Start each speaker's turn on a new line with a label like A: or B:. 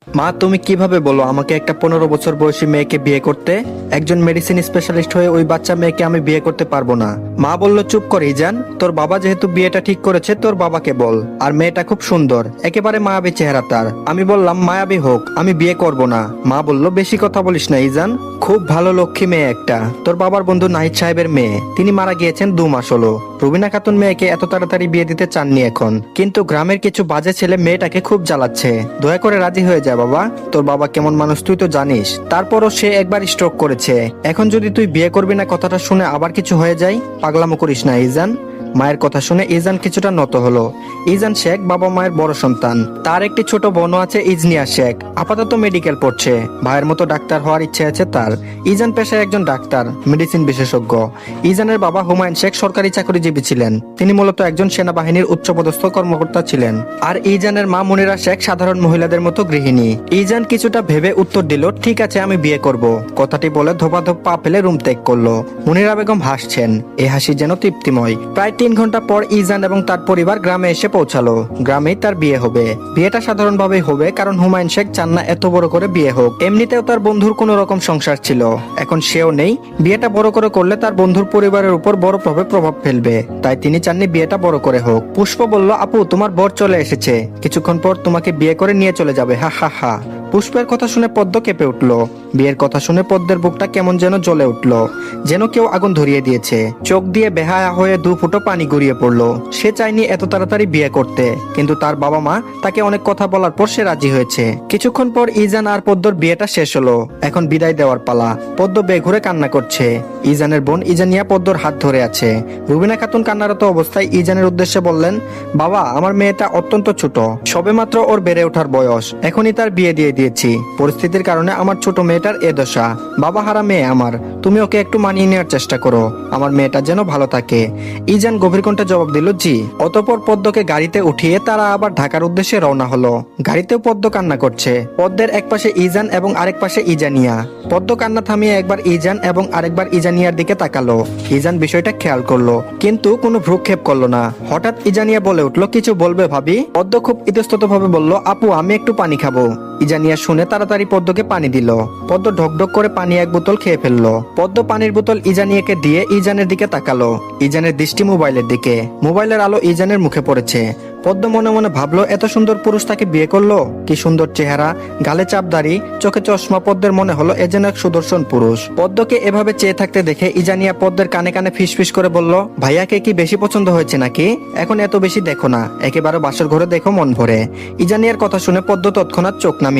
A: মা তুমি কিভাবে বলো আমাকে একটা 15 বছর বয়সী মেয়েকে বিয়ে করতে? একজন মেডিসিন স্পেশালিস্ট হয়ে ওই বাচ্চা মেয়েকে আমি বিয়ে করতে পারবো না। মা বলল চুপ কর ইজান, তোর বাবা যেহেতু বিয়েটা ঠিক করেছে তোর বাবাকে বল। আর মেয়েটা খুব সুন্দর, একেবারে মায়াবী চেহারা তার। আমি বললাম মায়াবী হোক, আমি বিয়ে করব না। মা বলল বেশি কথা বলিস না ইজান, খুব ভালো লক্ষ্মী মেয়ে একটা, তোর বাবার বন্ধু নাহিদ সাহেবের মেয়ে, তিনি মারা গিয়েছেন 2 মাস হলো। রুবিনা খাতুন মেয়েকে এত তাড়াতাড়ি বিয়ে দিতে চাননি এখন, কিন্তু গ্রামের কিছু বাজে ছেলে মেয়েটাকে খুব জ্বালাচ্ছে। দয়া করে রাজি হয়ে যা বাবা, তোর বাবা কেমন মানুষ তুই তো জানিস। তারপরও সে একবার স্ট্রোক করেছে, এখন যদি তুই বিয়ে করবি না কথাটা শুনে আবার কিছু হয়ে যায়, পাগলামো করিস না ইজান। মায়ের কথা শুনে ইজান কিছুটা নত হলো। ইজান শেখ বাবা মায়ের বড় সন্তান, তার একটি ছোট বোনও আছে ইজনিয়া শেখ, আপাতত মেডিকেল পড়ছে। ভাইয়ের মতো ডাক্তার হওয়ার ইচ্ছে আছে তার। ইজান পেশায় একজন ডাক্তার, মেডিসিন বিশেষজ্ঞ। ইজানের বাবা হুমায়ুন শেখ সরকারি চাকরিজীবী ছিলেন, তিনি মূলত একজন সেনাবাহিনীর উচ্চপদস্থ কর্মকর্তা ছিলেন। আর ইজানের মা মনিরা শেখ সাধারণ মহিলাদের মতো গৃহিণী। ইজান কিছুটা ভেবে উত্তর দিল, ঠিক আছে আমি বিয়ে করব। কথাটি বলে ধোপাধোপ পা ফেলে রুম ত্যাগ করলো। মনিরা বেগম হাসছেন, এই হাসি যেন তৃপ্তিময়। প্রায় 3 ঘন্টা পর ইজান এবং তার পরিবার গ্রামে এসে পৌঁছালো। গ্রামেই তার বিয়ে হবে। বিয়েটা সাধারণভাবেই হবে, কারণ হুমায়ুন শেখ চান না এত বড় করে বিয়ে হোক। এমনিতেও তার বন্ধুর কোন রকম সংসার ছিল, এখন সেও নেই। বিয়েটা বড় করে করলে তার বন্ধুর পরিবারের উপর বড়ভাবে প্রভাব ফেলবে, তাই তিনি চাননি বিয়েটা বড় করে হোক। পুষ্প বলল, আপু তোমার বর চলে এসেছে, কিছুক্ষণ পর তোমাকে বিয়ে করে নিয়ে চলে যাবে, হা হা হা। পুষ্পের কথা শুনে পদ্ম কেঁপে উঠল। বিয়ের কথা শুনে পদ্মের বুকটা কেমন যেন জ্বলে উঠল, যেন কেউ আগুন ধরিয়ে দিয়েছে। চোখ দিয়ে বেহায়া হয়ে 2 ফুটো পানি গড়িয়ে পড়লো। সে চায়নি এত তাড়াতাড়ি বিয়ে করতে, কিন্তু তার বাবা মা তাকে অনেক কথা বলার পর সে রাজি হয়েছে। কিছুক্ষণ পর ইজান আর পদ্মর বিয়েটা শেষ হলো। এখন বিদায় দেওয়ার পালা। পদ্ম বেঘুরে কান্না করছে। ইজানের বোন ইজানিয়া পদ্মর হাত ধরে আছে। রুবিনা খাতুন কান্নারত অবস্থায় ইজানের উদ্দেশ্যে বললেন, বাবা আমার মেয়েটা অত্যন্ত ছোট, সবেমাত্র ওর বেড়ে ওঠার বয়স, এখনই তার বিয়ে দিয়ে দিয়েছি। পরিস্থিতির কারণে আমার ছোট মেয়েটার এ দশা। বাবা হারা মেয়ে আমার, তুমি ওকে একটু মানিয়ে নেওয়ার চেষ্টা করো, আমার মেয়েটা যেন ভালো থাকে। ইজান গভীর কণ্ঠে জবাব দিল, জি। অতঃপর পদ্মকে গাড়িতে উঠিয়ে তারা আবার ঢাকার উদ্দেশ্যে রওনা হলো। গাড়িতেও পদ্ম কান্না করছে। পদ্মের এক পাশে ইজান এবং আরেক পাশে ইজানিয়া। পদ্ম কান্না থামিয়ে একবার ইজান এবং আরেকবার ইজানিয়ার দিকে তাকালো। ইজান বিষয়টা খেয়াল করলো, কিন্তু কোনো ভ্রুক্ষেপ করলো না। হঠাৎ ইজানিয়া বলে উঠলো, কিছু বলবে ভাবি? পদ্ম খুব ইতস্তত ভাবে বলল, আপু আমি একটু পানি খাবো। ইজানিয়া শুনে তাড়াতাড়ি পদ্মকে পানি দিল। পদ্ম ঢকঢক করে পানি 1 বোতল খেয়ে ফেললো। পদ্ম পানির বোতল ইজানিয়াকে দিয়ে ইজানের দিকে তাকালো। ইজানের দৃষ্টি মোবাইলের দিকে। মোবাইলের আলো ইজানের মুখে পড়েছে। পদ্ম মনে মনে ভাবলো, এত সুন্দর পুরুষ তাকে বিয়ে করলো, কি সুন্দর চেহারা, গালে চাপদাড়ি, চোখে চশমা। পদ্মের মনে হলো এ যেন এক সুদর্শন পুরুষ। পদ্মকে এভাবে চেয়ে থাকতে দেখে ইজানিয়া পদ্মের কানে কানে ফিসফিস করে বলল, ভাইয়াকে কি বেশি পছন্দ হয়েছে নাকি? এখন এত বেশি দেখো না, একেবারে বাসর ঘরে দেখো মন ভরে। ইজানিয়ার কথা শুনে পদ্ম তৎক্ষণাৎ চোখ নামিয়ে